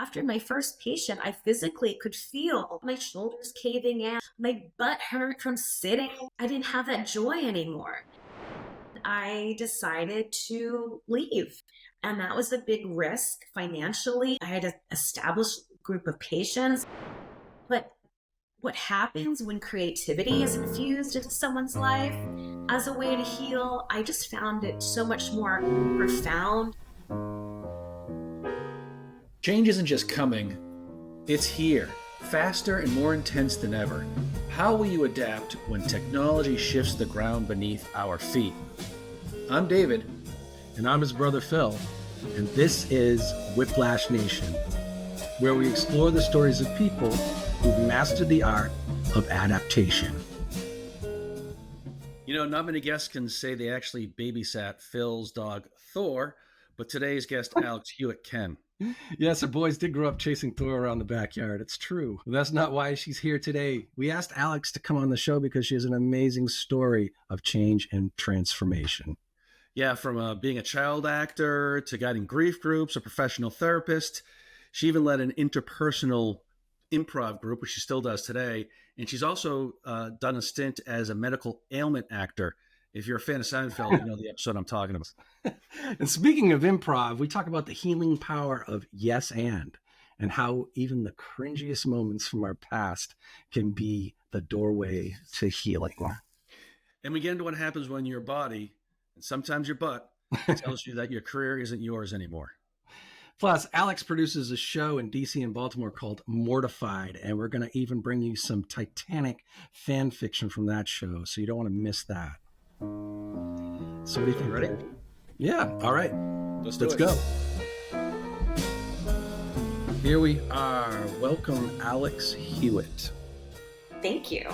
after my first patient, I physically could feel my shoulders caving in, my butt hurt from sitting. I didn't have that joy anymore. I decided to leave. And that was a big risk financially. I had to establish a group of patients. But what happens when creativity is infused into someone's life as a way to heal, I just found it so much more profound. Change isn't just coming, it's here, faster and more intense than ever. How will you adapt when technology shifts the ground beneath our feet? I'm David. And I'm his brother Phil. And this is Whiplash Nation, where we explore the stories of people who've mastered the art of adaptation. You know, not many guests can say they actually babysat Phil's dog, Thor, but today's guest, Alex Hewett, can. Yes, our boys did grow up chasing Thor around the backyard. It's true. That's not why she's here today. We asked Alex to come on the show because she has an amazing story of change and transformation. Yeah, from being a child actor to guiding grief groups, a professional therapist. She even led an interpersonal improv group, which she still does today. And she's also done a stint as a medical ailment actor. If you're a fan of Seinfeld, you know the episode I'm talking about. And speaking of improv, we talk about the healing power of yes and how even the cringiest moments from our past can be the doorway to healing. And we get into what happens when your body, and sometimes your butt, tells you that your career isn't yours anymore. Plus, Alex produces a show in DC and Baltimore called Mortified, and we're going to even bring you some Titanic fan fiction from that show, so you don't want to miss that. So what do you think? Ready? Yeah. All right. Let's go. Here we are. Welcome, Alex Hewett. Thank you.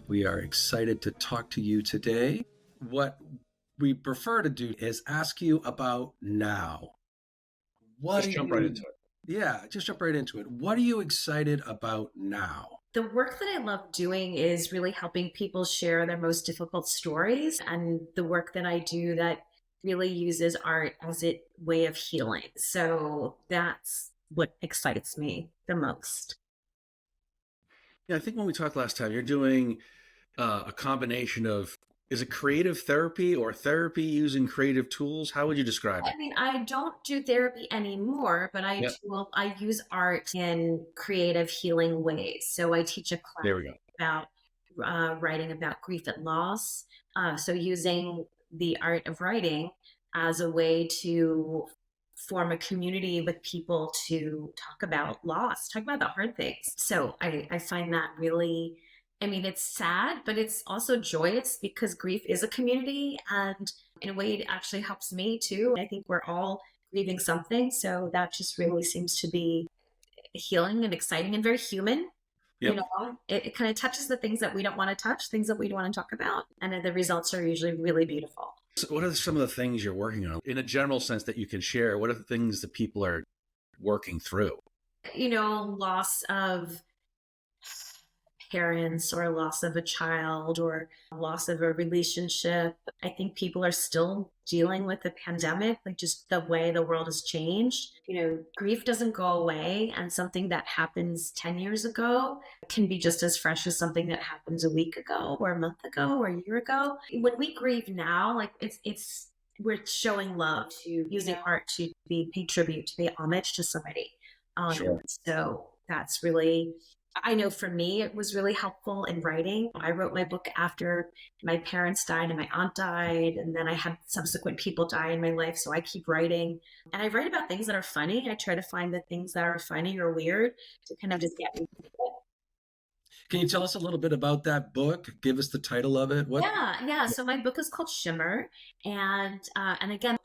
We are excited to talk to you today. What we prefer to do is ask you about now. Just jump right into it. Yeah, just jump right into it. What are you excited about now? The work that I love doing is really helping people share their most difficult stories, and the work that I do that really uses art as a way of healing. So that's what excites me the most. Yeah, I think when we talked last time, you're doing a combination of, is it creative therapy or therapy using creative tools? How would you describe it? I mean, I don't do therapy anymore, but I use art in creative healing ways. So I teach a class about writing about grief and loss. So using the art of writing as a way to form a community with people to talk about loss, talk about the hard things. So I find that really, I mean, it's sad, but it's also joyous because grief is a community, and in a way it actually helps me too. I think we're all grieving something. So that just really seems to be healing and exciting and very human. Yep. You know, it kind of touches the things that we don't want to touch, things that we don't want to talk about. And the results are usually really beautiful. So what are some of the things you're working on in a general sense that you can share? What are the things that people are working through? You know, loss of parents or loss of a child or loss of a relationship. I think people are still dealing with the pandemic, like just the way the world has changed. You know, grief doesn't go away, and something that happens 10 years ago can be just as fresh as something that happens a week ago or a month ago or a year ago. When we grieve now, like we're showing love, to using art to pay tribute, to pay homage to somebody. Sure. So that's really, I know for me, it was really helpful in writing. I wrote my book after my parents died and my aunt died, and then I had subsequent people die in my life. So I keep writing, and I write about things that are funny. I try to find the things that are funny or weird to kind of just get me through it. Can you tell us a little bit about that book? Give us the title of it. Yeah. So my book is called Shimmer, and again,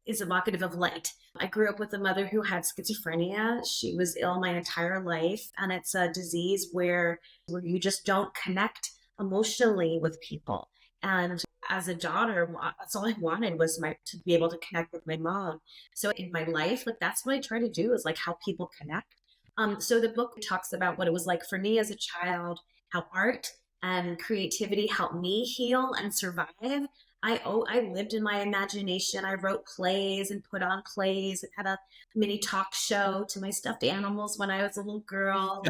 is evocative of light. I grew up with a mother who had schizophrenia. She was ill my entire life, and it's a disease where you just don't connect emotionally with people. And as a daughter, that's all I wanted was to be able to connect with my mom. So in my life, like that's what I try to do, is like help people connect. So the book talks about what it was like for me as a child, how art and creativity helped me heal and survive I lived in my imagination. I wrote plays and put on plays and had a mini talk show to my stuffed animals when I was a little girl.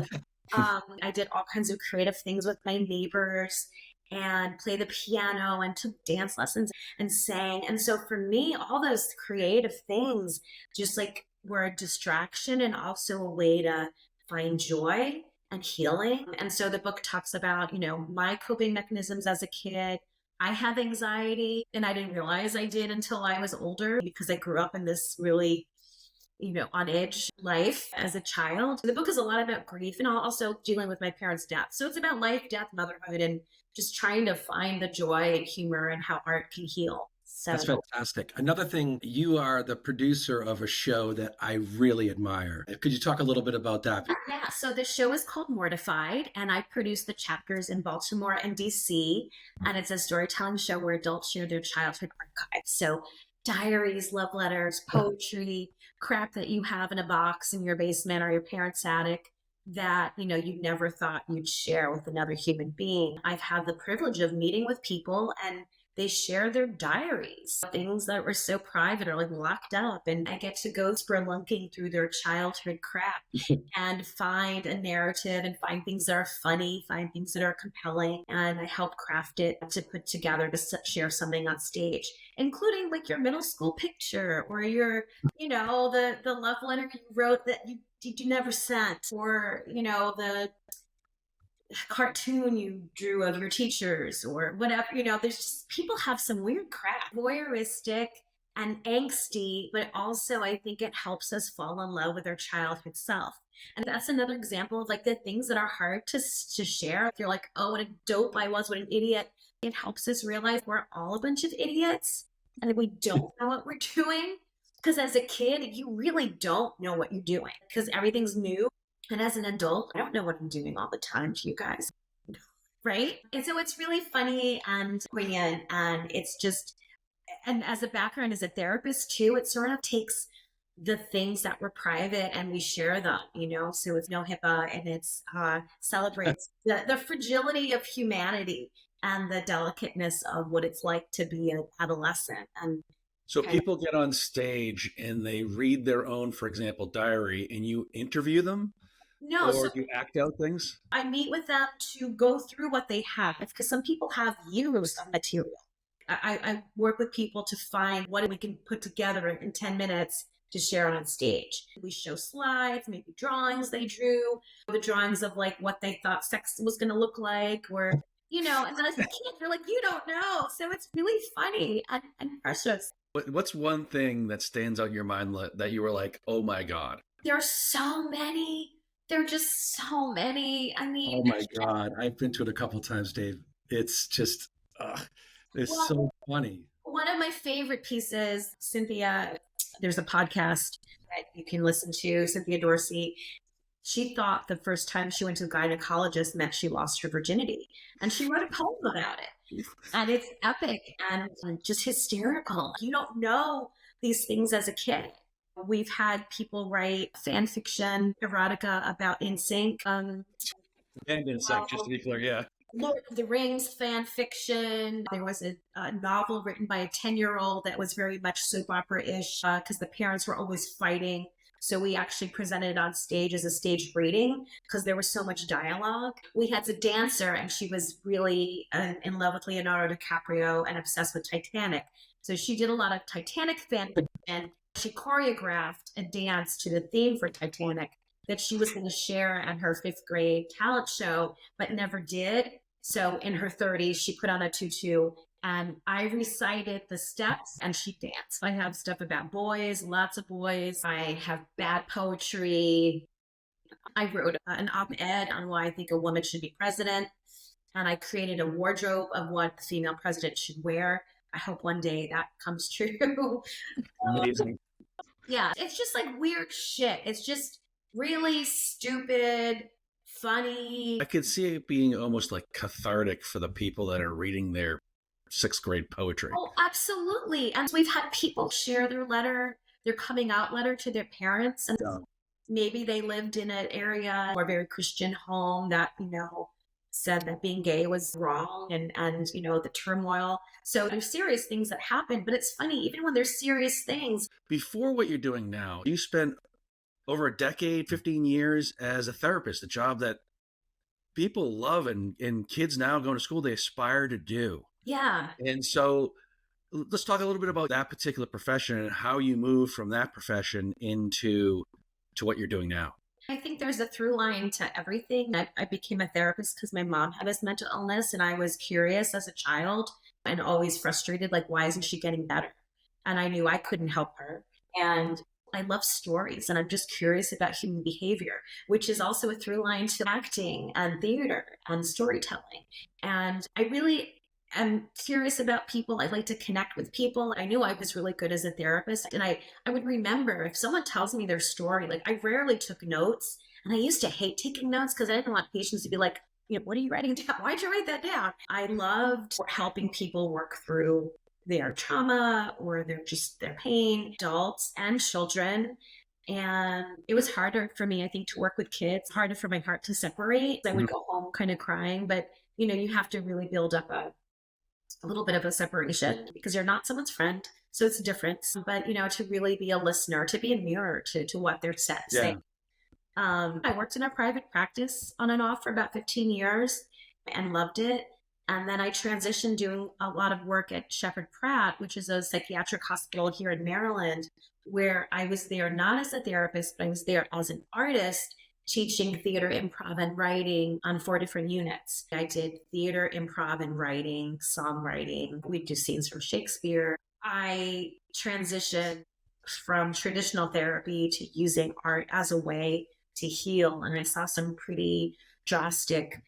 I did all kinds of creative things with my neighbors and played the piano and took dance lessons and sang. And so for me, all those creative things just like were a distraction and also a way to find joy and healing. And so the book talks about, my coping mechanisms as a kid. I have anxiety and I didn't realize I did until I was older because I grew up in this really on edge life as a child. The book is a lot about grief and also dealing with my parents' death. So it's about life, death, motherhood, and just trying to find the joy and humor and how art can heal. So that's fantastic. Another thing, you are the producer of a show that I really admire. Could you talk a little bit about that? Yeah, so the show is called Mortified, and I produce the chapters in Baltimore and DC, and it's a storytelling show where adults share their childhood archives. So diaries, love letters, poetry, crap that you have in a box in your basement or your parents' attic that you never thought you'd share with another human being. I've had the privilege of meeting with people and they share their diaries, things that were so private or like locked up, and I get to go spelunking through their childhood crap and find a narrative and find things that are funny, find things that are compelling, and I help craft it to put together to share something on stage, including like your middle school picture or your the love letter you wrote that you never sent, or the cartoon you drew of your teachers or whatever. There's just, people have some weird crap, voyeuristic and angsty, but also I think it helps us fall in love with our childhood self. And that's another example of like the things that are hard to share. If you're like, oh, what a dope I was, what an idiot. It helps us realize we're all a bunch of idiots and we don't know what we're doing. Because as a kid, you really don't know what you're doing because everything's new. And as an adult, I don't know what I'm doing all the time to you guys. Right? And so it's really funny and poignant. And it's just, and as a background as a therapist too, it sort of takes the things that were private and we share them, so it's no HIPAA and it's celebrates the fragility of humanity and the delicateness of what it's like to be an adolescent. And so people get on stage and they read their own, for example, diary, and you interview them? No, or you act out things? I meet with them to go through what they have because some people have years of material. I work with people to find what we can put together in 10 minutes to share on stage. We show slides, maybe drawings they drew, the drawings of like what they thought sex was going to look like, or, and then as a kid, they're like, you don't know. So it's really funny and precious. What's one thing that stands out in your mind that you were like, oh my God? There are so many. There are just so many. I mean, oh my God. I've been to it a couple times, Dave. It's just, it's so funny. One of my favorite pieces, Cynthia, there's a podcast that you can listen to, Cynthia Dorsey. She thought the first time she went to a gynecologist meant she lost her virginity. And she wrote a poem about it. And it's epic and just hysterical. You don't know these things as a kid. We've had people write fan fiction, erotica about NSYNC. And NSYNC, just to be clear, yeah. Lord of the Rings fan fiction. There was a novel written by a 10-year-old that was very much soap opera-ish because the parents were always fighting. So we actually presented it on stage as a staged reading because there was so much dialogue. We had a dancer and she was really in love with Leonardo DiCaprio and obsessed with Titanic. So she did a lot of Titanic fan fiction. She choreographed a dance to the theme for Titanic that she was going to share at her 5th grade talent show, but never did. So in her 30s, she put on a tutu and I recited the steps and she danced. I have stuff about boys, lots of boys. I have bad poetry. I wrote an op-ed on why I think a woman should be president. And I created a wardrobe of what the female president should wear. I hope one day that comes true. Amazing. Yeah, it's just like weird shit. It's just really stupid, funny. I could see it being almost like cathartic for the people that are reading their 6th grade poetry. Oh, absolutely. And we've had people share their coming out letter to their parents. And maybe they lived in an area or a very Christian home that, said that being gay was wrong and the turmoil. So there's serious things that happen, but it's funny, even when there's serious things. Before what you're doing now, you spent over a decade, 15 years as a therapist, a job that people love and kids now going to school, they aspire to do. Yeah. And so let's talk a little bit about that particular profession and how you moved from that profession into what you're doing now. I think there's a through line to everything. I became a therapist because my mom had this mental illness, and I was curious as a child and always frustrated, like, why isn't she getting better? And I knew I couldn't help her. And I love stories, and I'm just curious about human behavior, which is also a through line to acting and theater and storytelling. And I really am curious about people. I like to connect with people. I knew I was really good as a therapist. And I would remember if someone tells me their story, like I rarely took notes. And I used to hate taking notes because I didn't want patients to be like, what are you writing down? Why'd you write that down? I loved helping people work through their trauma or their pain, adults and children. And it was harder for me, I think, to work with kids, harder for my heart to separate. I would go home kind of crying, but you have to really build up a little bit of a separation because you're not someone's friend. So it's different. But, to really be a listener, to be a mirror to what they're saying. I worked in a private practice on and off for about 15 years and loved it. And then I transitioned doing a lot of work at Shepherd Pratt, which is a psychiatric hospital here in Maryland, where I was there not as a therapist, but I was there as an artist teaching theater, improv, and writing on 4 different units. I did theater, improv, and writing, songwriting. We'd do scenes from Shakespeare. I transitioned from traditional therapy to using art as a way to heal. And I saw some pretty drastic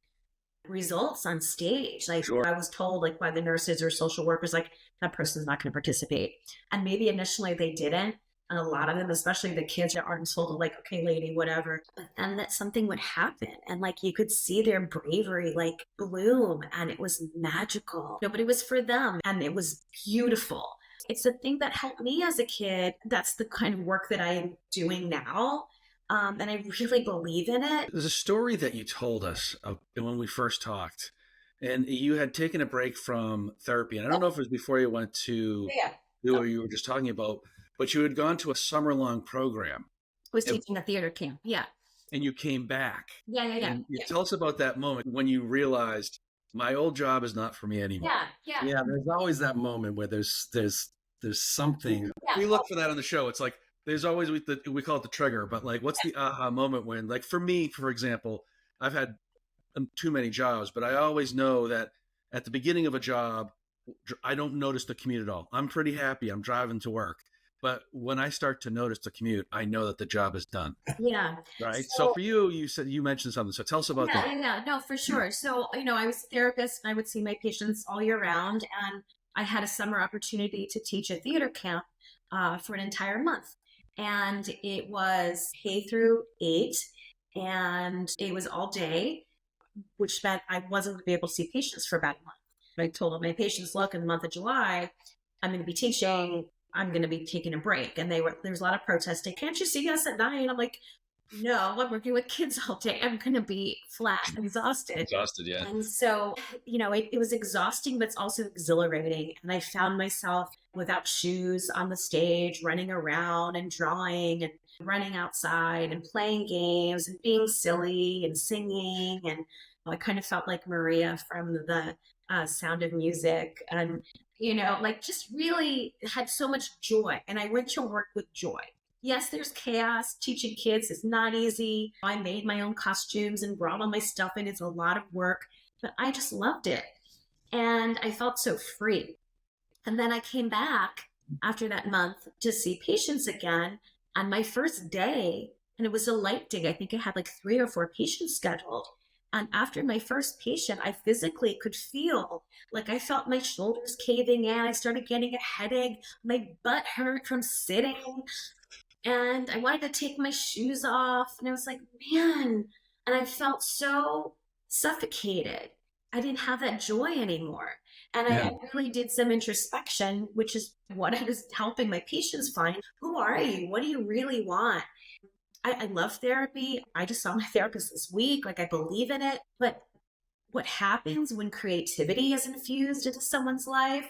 results on stage. I was told by the nurses or social workers, that person's not going to participate. And maybe initially they didn't. And a lot of them, especially the kids that aren't told, okay, lady, whatever. But then that something would happen. And you could see their bravery bloom. And it was magical. But it was for them. And it was beautiful. It's the thing that helped me as a kid. That's the kind of work that I am doing now. And I really believe in it. There's a story that you told us when we first talked. And you had taken a break from therapy. And I don't know if it was before you went to what you were just talking about. But you had gone to a summer-long program. I was teaching a theater camp, And you came back. Yeah. And tell us about that moment when you realized my old job is not for me anymore. Yeah, there's always that moment where there's something. We look for that on the show. It's there's always, we call it the trigger, but what's the aha moment when, for me, for example, I've had too many jobs, but I always know that at the beginning of a job, I don't notice the commute at all. I'm pretty happy. I'm driving to work. But when I start to notice the commute, I know that the job is done. Yeah. Right. So for you, you mentioned something. So tell us about that. Yeah, no, for sure. So, I was a therapist and I would see my patients all year round. And I had a summer opportunity to teach a theater camp for an entire month. And it was K through 8. And it was all day, which meant I wasn't going to be able to see patients for about a month. I told my patients, look, in the month of July, I'm going to be teaching. I'm going to be taking a break. And there was a lot of protesting. Can't you see us at 9? I'm like, no, I'm working with kids all day. I'm going to be flat, exhausted. Yeah. And so, it was exhausting, but it's also exhilarating. And I found myself without shoes on the stage, running around and drawing and running outside and playing games and being silly and singing. And I kind of felt like Maria from the Sound of Music. And just really had so much joy. And I went to work with joy. Yes, there's chaos. Teaching kids is not easy. I made my own costumes and brought all my stuff in. It's a lot of work, but I just loved it. And I felt so free. And then I came back after that month to see patients again. On my first day, and it was a light day, I think I had 3 or 4 patients scheduled. And after my first patient, I physically could feel I felt my shoulders caving in. I started getting a headache. My butt hurt from sitting. And I wanted to take my shoes off. And I was like, man. And I felt so suffocated. I didn't have that joy anymore. And I really did some introspection, which is what I was helping my patients find. Who are you? What do you really want? I love therapy. I just saw my therapist this week. I believe in it. But what happens when creativity is infused into someone's life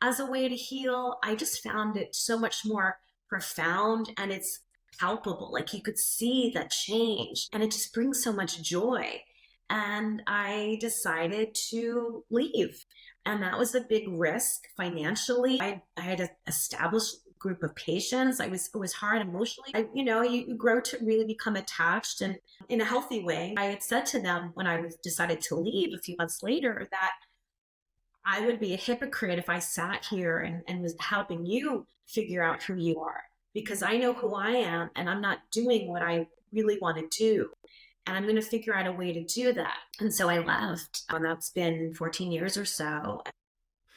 as a way to heal. I just found it so much more profound, and it's palpable. Like you could see that change, and it just brings so much joy. And I decided to leave. And that was a big risk financially. I had to establish a group of patients. It was hard emotionally. You grow to really become attached, and in a healthy way. I had said to them when I decided to leave a few months later that I would be a hypocrite if I sat here and was helping you figure out who you are, because I know who I am and I'm not doing what I really want to do. And I'm going to figure out a way to do that. And so I left. And that's been 14 years or so.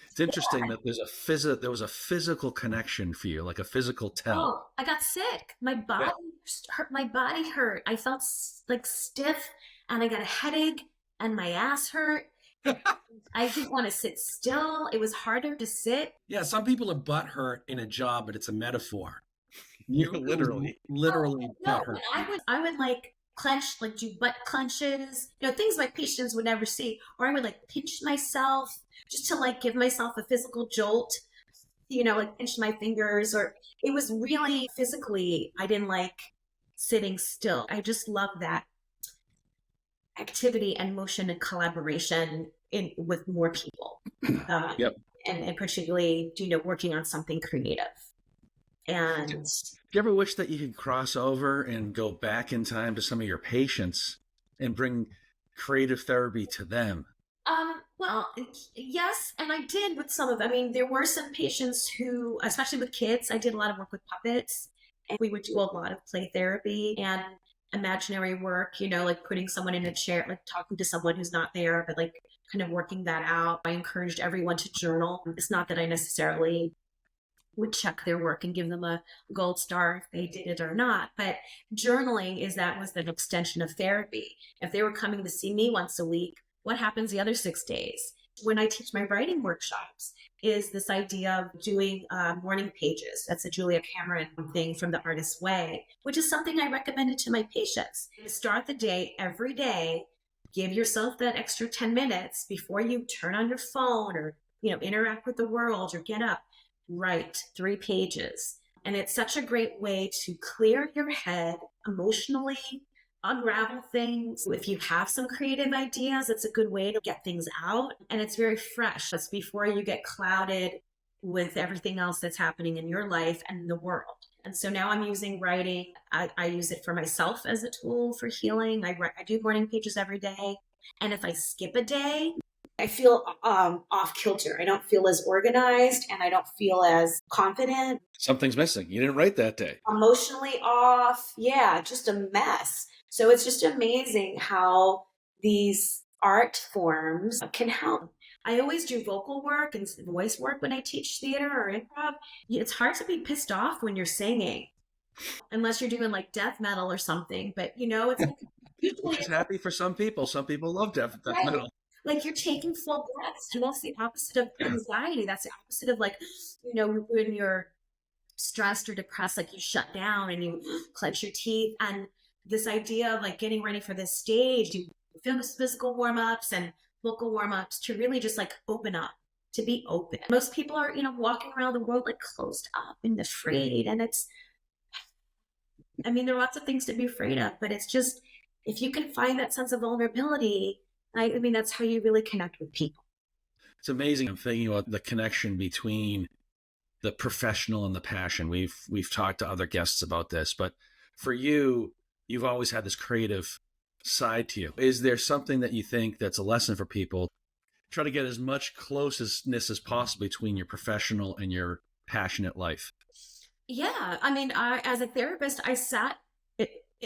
It's interesting that there was a physical connection for you, like a physical tell. Oh, I got sick. My body hurt. My body hurt. I felt like stiff, and I got a headache, and my ass hurt. I didn't want to sit still. It was harder to sit. Yeah, some people are butt hurt in a job, but it's a metaphor. You're literally No, butt hurt. I would like clench, like do butt clenches, things my patients would never see. Or I would like pinch myself just to like give myself a physical jolt, like pinch my fingers. Or it was really physically, I didn't like sitting still. I just love that activity and motion and collaboration with more people. And particularly, working on something creative. And do you ever wish that you could cross over and go back in time to some of your patients and bring creative therapy to them? Well, yes, and I did with some of them. I mean, there were some patients who, especially with kids, I did a lot of work with puppets, and we would do a lot of play therapy and imaginary work, like putting someone in a chair, like talking to someone who's not there, but like kind of working that out. I encouraged everyone to journal. It's not that I necessarily would check their work and give them a gold star if they did it or not. But journaling was an extension of therapy. If they were coming to see me once a week, what happens the other 6 days? When I teach my writing workshops, is this idea of doing morning pages. That's a Julia Cameron thing from The Artist's Way, which is something I recommended to my patients. Start the day every day. Give yourself that extra 10 minutes before you turn on your phone or, interact with the world or get up. Write 3 pages. And it's such a great way to clear your head emotionally, unravel things. If you have some creative ideas, it's a good way to get things out. And it's very fresh. It's before you get clouded with everything else that's happening in your life and the world. And so now I'm using writing. I use it for myself as a tool for healing. I do morning pages every day. And if I skip a day, I feel off kilter. I don't feel as organized, and I don't feel as confident. Something's missing. You didn't write that day. Emotionally off. Yeah, just a mess. So it's just amazing how these art forms can help. I always do vocal work and voice work when I teach theater or improv. It's hard to be pissed off when you're singing, unless you're doing like death metal or something. But, it's like, which is happy for some people. Some people love death metal. Like you're taking full breaths, and that's the opposite of anxiety. That's the opposite of like, when you're stressed or depressed, like you shut down and you clench your teeth. And this idea of like getting ready for this stage, do physical warm-ups and vocal warm-ups to really just like open up, to be open. Most people are, walking around the world like closed up and afraid. And there are lots of things to be afraid of, but it's just, if you can find that sense of vulnerability, that's how you really connect with people. It's amazing. I'm thinking about the connection between the professional and the passion. We've talked to other guests about this, but for you, you've always had this creative side to you. Is there something that you think that's a lesson for people? Try to get as much closeness as possible between your professional and your passionate life. Yeah. I, as a therapist, I sat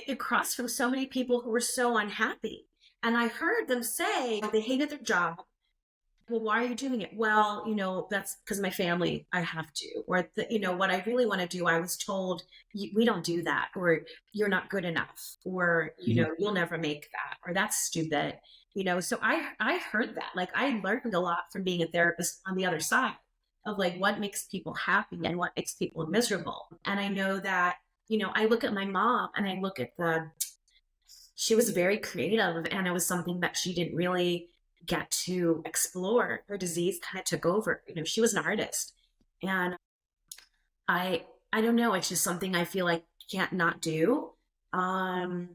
across from so many people who were so unhappy. And I heard them say they hated their job. Well, why are you doing it? Well, that's because my family, I have to. Or, what I really want to do, I was told, we don't do that. Or you're not good enough. Or, you'll never make that. Or that's stupid. So I heard that. Like I learned a lot from being a therapist on the other side of like what makes people happy and what makes people miserable. And I know that, I look at my mom and I look at she was very creative, and it was something that she didn't really get to explore. Her disease kind of took over. She was an artist. And I don't know, it's just something I feel like can't not do. And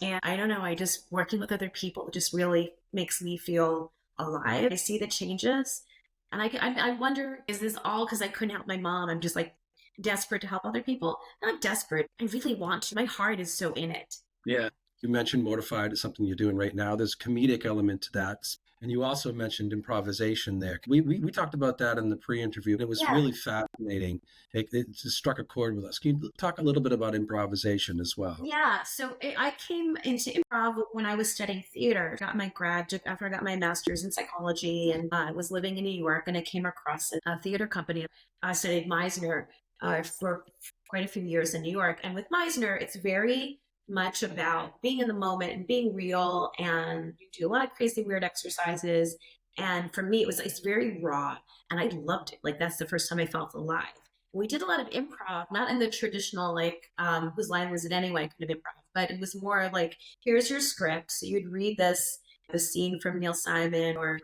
I don't know, I just working with other people just really makes me feel alive. I see the changes. And I wonder, is this all because I couldn't help my mom? I'm just like desperate to help other people. Not desperate. I really want to. My heart is so in it. Yeah. You mentioned Mortified is something you're doing right now. There's a comedic element to that. And you also mentioned improvisation there. We talked about that in the pre-interview. It was really fascinating. It just struck a chord with us. Can you talk a little bit about improvisation as well? Yeah. So I came into improv when I was studying theater. Got my after I got my master's in psychology, and I was living in New York, and I came across a theater company. I studied Meisner for quite a few years in New York. And with Meisner, it's very much about being in the moment and being real, and you do a lot of crazy weird exercises. And for me, it's very raw, and I loved it. Like, that's the first time I felt alive. We did a lot of improv, not in the traditional like whose line was it anyway kind of improv, but it was more like, here's your script, so you'd read the scene from Neil Simon or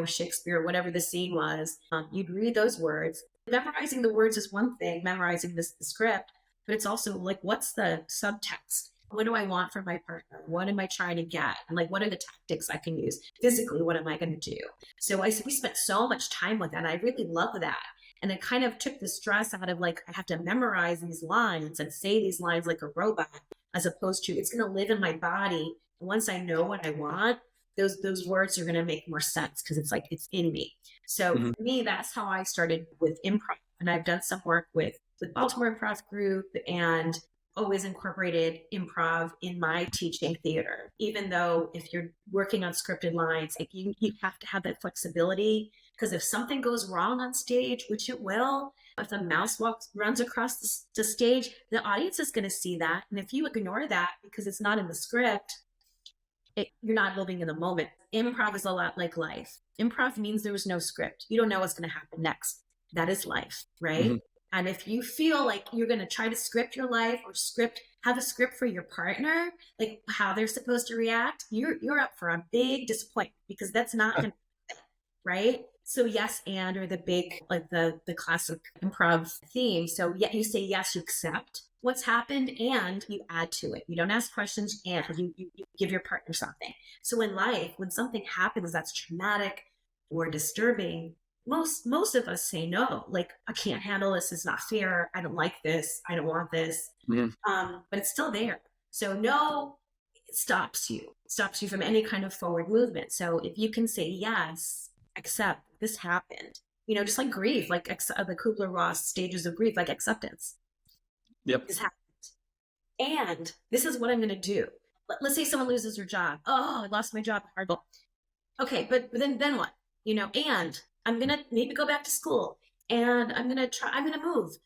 Shakespeare, whatever the scene was. You'd read those words. Memorizing the words is one thing, memorizing the script, but it's also like, what's the subtext? What do I want from my partner? What am I trying to get? And like, what are the tactics I can use? Physically, what am I going to do? So we spent so much time with that. And I really love that. And it kind of took the stress out of like, I have to memorize these lines and say these lines like a robot, as opposed to it's going to live in my body. And once I know what I want, those words are going to make more sense because it's like, it's in me. So for me, that's how I started with improv. And I've done some work with Baltimore Improv Group, and always incorporated improv in my teaching theater, even though if you're working on scripted lines, you have to have that flexibility, because if something goes wrong on stage, which it will, if the mouse runs across the stage, the audience is going to see that. And if you ignore that because it's not in the script, you're not living in the moment. Improv is a lot like life. Improv means there was no script. You don't know what's going to happen next. That is life, right? Mm-hmm. And if you feel like you're going to try to script your life or have a script for your partner, like how they're supposed to react, you're up for a big disappointment, because that's not going to happen, right? So yes, and, or the big, like the classic improv theme. So yeah, you say yes, you accept what's happened, and you add to it. You don't ask questions, and you give your partner something. So in life, when something happens that's traumatic or disturbing, most of us say no, like, I can't handle this. It's not fair. I don't like this. I don't want this. Mm-hmm. But it's still there. So no, it stops you from any kind of forward movement. So if you can say yes, accept this happened, just like grief, like the Kubler-Ross stages of grief, like acceptance. Yep. This happened. And this is what I'm going to do. Let's say someone loses their job. Oh, I lost my job. Horrible. Okay. But then what, and I'm going to maybe go back to school, and I'm going to move,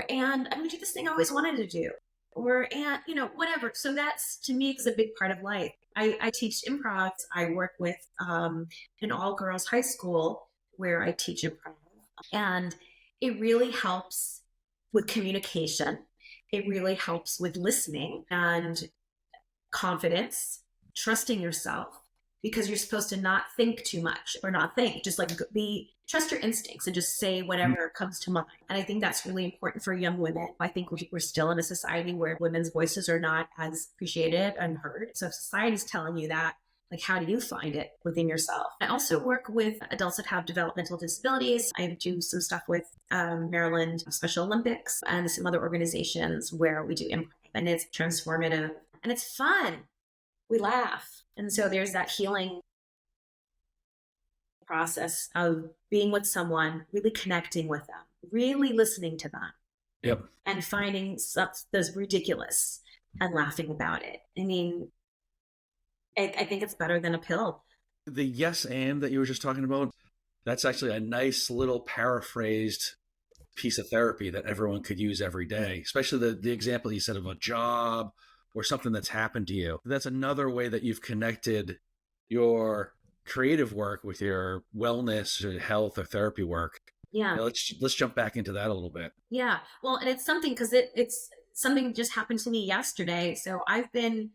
and I'm going to do this thing I always wanted to do, whatever. So that's, to me, is a big part of life. I teach improv. I work with an all-girls high school where I teach improv, and it really helps with communication. It really helps with listening and confidence, trusting yourself, because you're supposed to not think too much, or not think, just like trust your instincts and just say whatever comes to mind. And I think that's really important for young women. I think we're still in a society where women's voices are not as appreciated and heard. So if society's telling you that, like, how do you find it within yourself? I also work with adults that have developmental disabilities. I do some stuff with Maryland Special Olympics and some other organizations where we do improv, and it's transformative and it's fun. We laugh. And so there's that healing process of being with someone, really connecting with them, really listening to them. Yep. And finding those ridiculous and laughing about it. I mean, I think it's better than a pill. The yes and that you were just talking about, that's actually a nice little paraphrased piece of therapy that everyone could use every day, especially the example you said of a job or something that's happened to you. That's another way that you've connected your creative work with your wellness or health or therapy work. Yeah. Let's jump back into that a little bit. Yeah. Well, and it's something, because it's something that just happened to me yesterday. So I've been,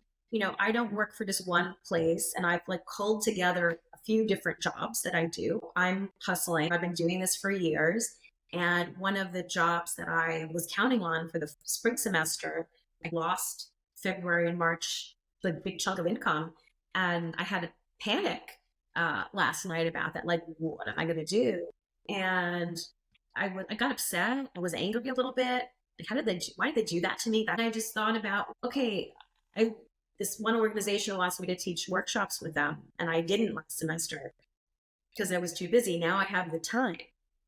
I don't work for just one place, and I've like culled together a few different jobs that I do. I'm hustling. I've been doing this for years. And one of the jobs that I was counting on for the spring semester, I lost February and March, the big chunk of income. And I had a panic last night about that. Like, what am I going to do? And I got upset. I was angry a little bit. Like, why did they do that to me? And I just thought about, okay, this one organization asked me to teach workshops with them, and I didn't last semester because I was too busy. Now I have the time.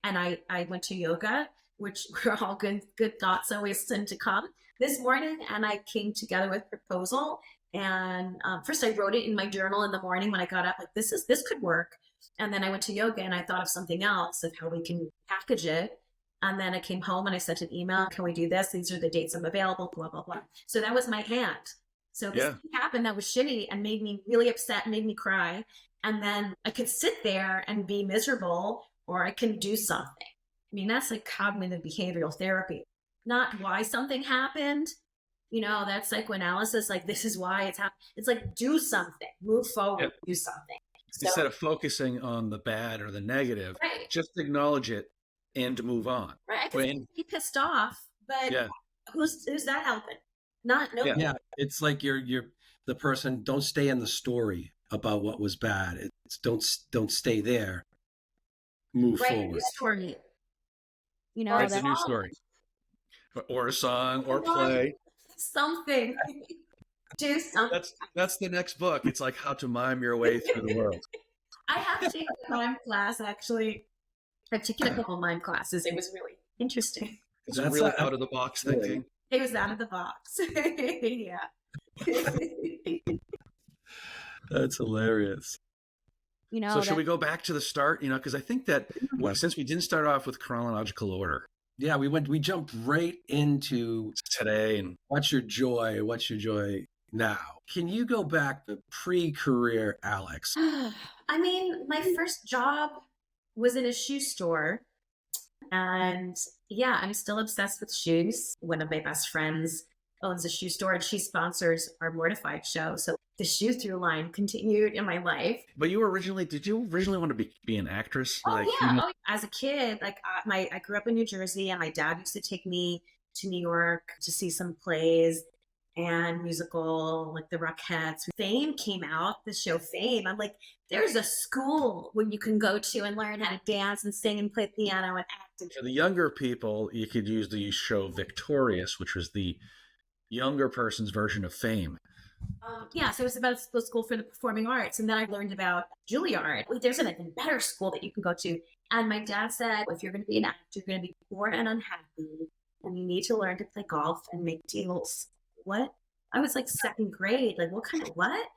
And I went to yoga, which were all good thoughts always tend to come this morning. And I came together with a proposal. And first I wrote it in my journal in the morning when I got up, like this could work. And then I went to yoga and I thought of something else of how we can package it. And then I came home and I sent an email, can we do this? These are the dates I'm available, blah, blah, blah. So that was my hand. So this happened that was shitty and made me really upset, made me cry. And then I could sit there and be miserable, or I can do something. I mean, that's like cognitive behavioral therapy, not why something happened. You know, that's psychoanalysis. Like, this is why it's happening. It's like, do something, move forward, do something. So, instead of focusing on the bad or the negative, just acknowledge it and move on. Right. I can be pissed off, but who's that helping? Yeah. It's like you're the person. Don't stay in the story about what was bad. It's don't stay there. Move forward. Story. You know, that's a new story, or a song, or play something. Do something. That's the next book. It's like how to mime your way through the world. I have taken a mime class actually. I've taken a couple of mime classes. It was really interesting. It's really out of the box thinking. It was out of the box. Yeah. That's hilarious. You know, so should we go back to the start? You know, because I think that since we didn't start off with chronological order. Yeah, we jumped right into today and what's your joy now. Can you go back to pre-career Alex? I mean, my first job was in a shoe store. And yeah, I'm still obsessed with shoes. One of my best friends owns a shoe store and she sponsors our Mortified show. So the shoe through line continued in my life. But did you originally want to be an actress? As a kid, like I grew up in New Jersey and my dad used to take me to New York to see some plays and musical, like the Rockettes. Fame came out, the show Fame. I'm like, there's a school where you can go to and learn how to dance and sing and play piano and act. For the younger people, you could use the show Victorious, which was the younger person's version of Fame. So it was about a school for the performing arts. And then I learned about Juilliard. There's an even better school that you can go to. And my dad said, if you're going to be an actor, you're going to be poor and unhappy. And you need to learn to play golf and make deals. What? I was like second grade. Like, what kind of what?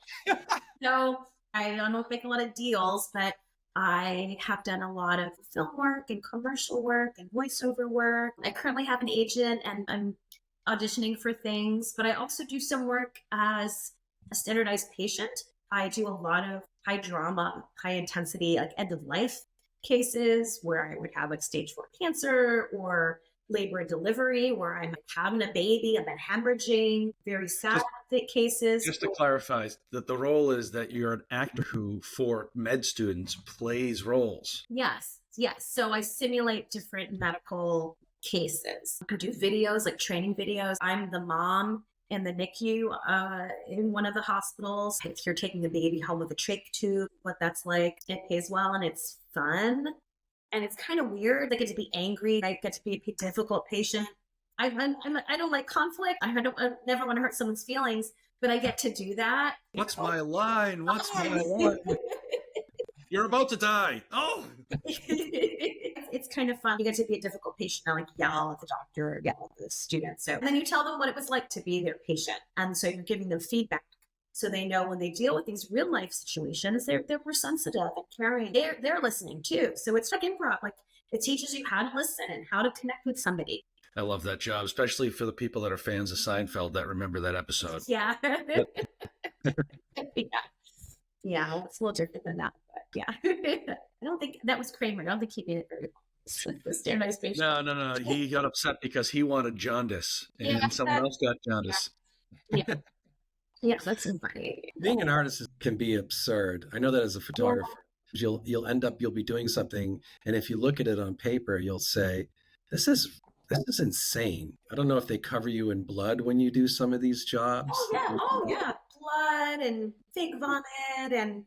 So I don't make a lot of deals, but I have done a lot of film work and commercial work and voiceover work. I currently have an agent and I'm auditioning for things, but I also do some work as a standardized patient. I do a lot of high drama, high intensity, like end of life cases where I would have like stage 4 cancer or labor and delivery where I'm having a baby, I'm hemorrhaging, very sad cases. Just to clarify, that the role is that you're an actor who, for med students, plays roles. Yes. So I simulate different medical cases. I do videos, like training videos. I'm the mom in the NICU in one of the hospitals. If you're taking a baby home with a trach tube, what that's like. It pays well and it's fun. And it's kind of weird. I get to be angry. I get to be a difficult patient. I don't like conflict. I never want to hurt someone's feelings, but I get to do that. What's my line? What's my line? You're about to die. Oh! It's kind of fun. You get to be a difficult patient. I like yell at the doctor, yell at the student. So and then you tell them what it was like to be their patient. And so you're giving them feedback. So they know when they deal with these real life situations, they're more sensitive and caring. They're listening too. So it's like improv. Like it teaches you how to listen and how to connect with somebody. I love that job, especially for the people that are fans of Seinfeld that remember that episode. Yeah. Yeah, it's a little different than that, but yeah. I don't think that was Kramer. I don't think he made it very well. The standardized patient. No. He got upset because he wanted jaundice and someone else got jaundice. Yeah, that's funny. Being an artist can be absurd. I know that as a photographer. You'll be doing something, and if you look at it on paper, you'll say, this is insane. I don't know if they cover you in blood when you do some of these jobs. Oh yeah, blood and fake vomit and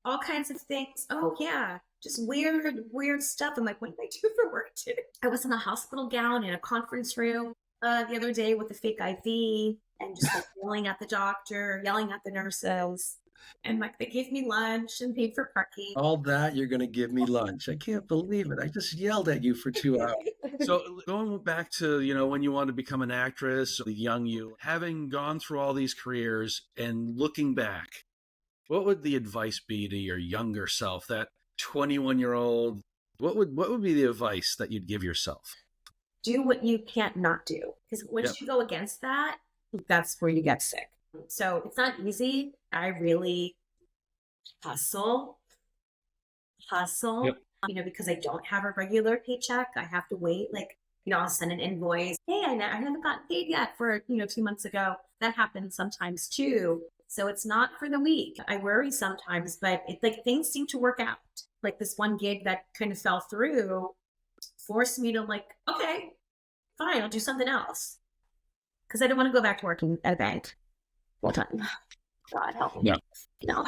all kinds of things. Oh yeah, just weird stuff. I'm like, what did I do for work today? I was in a hospital gown in a conference room the other day with a fake IV and just like yelling at the doctor, yelling at the nurses. And like they gave me lunch and paid for parking. All that, you're going to give me lunch. I can't believe it. I just yelled at you for 2 hours. So going back to, you know, when you wanted to become an actress, the young you, having gone through all these careers and looking back, what would the advice be to your younger self, that 21-year-old? What would be the advice that you'd give yourself? Do what you can't not do. Because once you go against that, that's where you get sick. So it's not easy. I really hustle, you know, because I don't have a regular paycheck. I have to wait. Like, you know, I'll send an invoice. Hey, I haven't gotten paid yet for, you know, 2 months ago. That happens sometimes too. So it's not for the week. I worry sometimes, but it's like things seem to work out. Like this one gig that kind of fell through forced me to like, okay, fine, I'll do something else. Because I don't want to go back to working at a bank full time. God help me. Yeah. You know,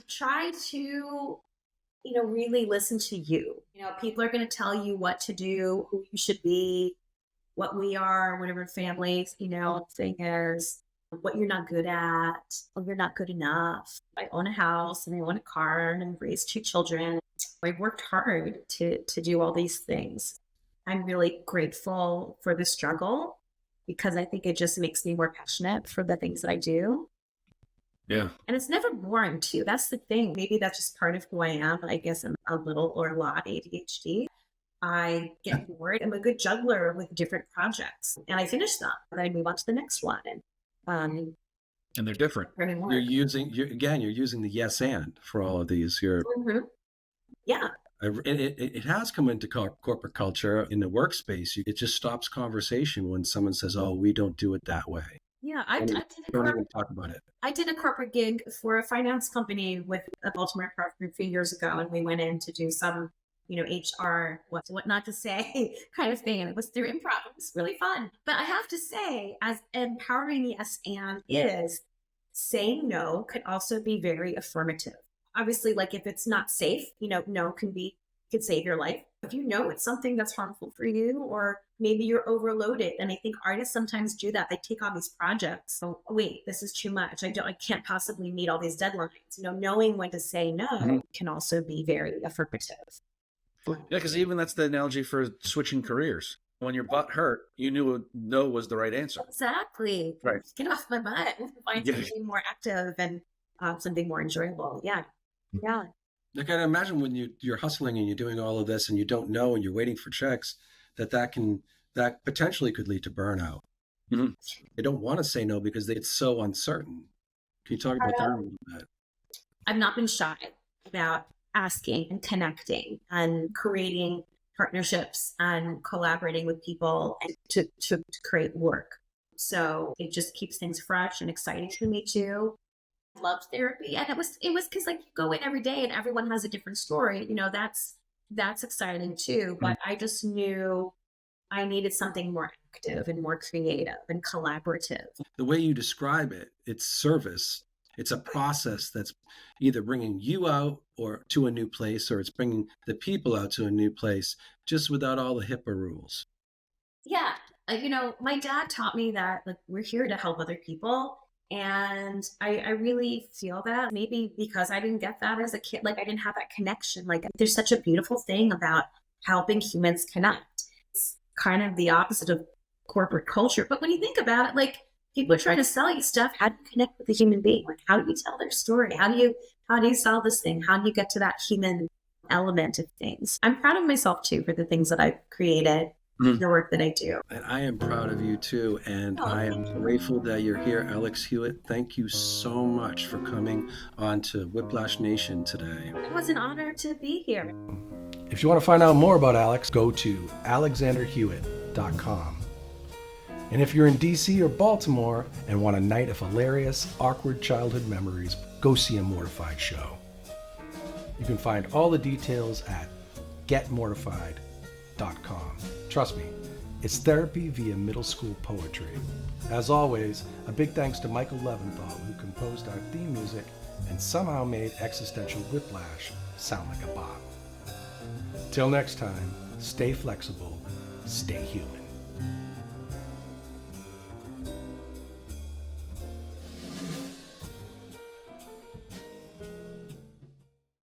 try to, you know, really listen to you. You know, people are going to tell you what to do, who you should be, what we are, whatever families, you know, thing is, what you're not good at, or you're not good enough. I own a house and I own a car and I've raised 2 children. I've worked hard to do all these things. I'm really grateful for the struggle because I think it just makes me more passionate for the things that I do. Yeah. And it's never boring too. That's the thing. Maybe that's just part of who I am. I guess I'm a little or a lot ADHD. I get bored. I'm a good juggler with different projects and I finish them and I move on to the next one. And they're different. You're using the yes and for all of these. Yeah. It has come into corporate culture in the workspace. It just stops conversation when someone says, "Oh, we don't do it that way." Yeah, don't even talk about it. I did a corporate gig for a finance company with a Baltimore Improv group a few years ago, and we went in to do some, you know, HR, what not to say kind of thing, and it was through improv. It was really fun. But I have to say, as empowering yes and is, saying no could also be very affirmative. Obviously, like if it's not safe, you know, no could save your life. If you know it's something that's harmful for you, or maybe you're overloaded. And I think artists sometimes do that. They take on these projects. So wait, this is too much. I can't possibly meet all these deadlines. You know, knowing when to say no can also be very affirmative. Yeah, because even that's the analogy for switching careers. When your butt hurt, you knew no was the right answer. Exactly. Right. Get off my butt and find something more active and something more enjoyable. Yeah. Yeah. I can imagine when you're hustling and you're doing all of this and you don't know and you're waiting for checks, that potentially could lead to burnout. Mm-hmm. They don't want to say no because it's so uncertain. Can you talk about that a little bit? I've not been shy about asking and connecting and creating partnerships and collaborating with people to create work. So it just keeps things fresh and exciting for me too. Love therapy, and it was because like you go in every day and everyone has a different story. You know, that's exciting too. But I just knew I needed something more active and more creative and collaborative. The way you describe it, it's service. It's a process that's either bringing you out or to a new place, or it's bringing the people out to a new place, just without all the HIPAA rules. Yeah, you know, my dad taught me that like we're here to help other people. And I really feel that maybe because I didn't get that as a kid, like I didn't have that connection. Like there's such a beautiful thing about helping humans connect. It's kind of the opposite of corporate culture. But when you think about it, like people are trying to sell you stuff. How do you connect with a human being? Like how do you tell their story? How do you sell this thing? How do you get to that human element of things? I'm proud of myself too for the things that I've created. The work that I do. And I am proud of you too. And I am grateful that you're here, Alex Hewett. Thank you so much for coming on to Whiplash Nation today. It was an honor to be here. If you want to find out more about Alex, go to alexanderhewett.com. And if you're in DC or Baltimore and want a night of hilarious, awkward childhood memories, go see a Mortified show. You can find all the details at getmortified.com. Trust me, it's therapy via middle school poetry. As always, a big thanks to Michael Leventhal, who composed our theme music and somehow made existential whiplash sound like a bop. Till next time, stay flexible, stay human.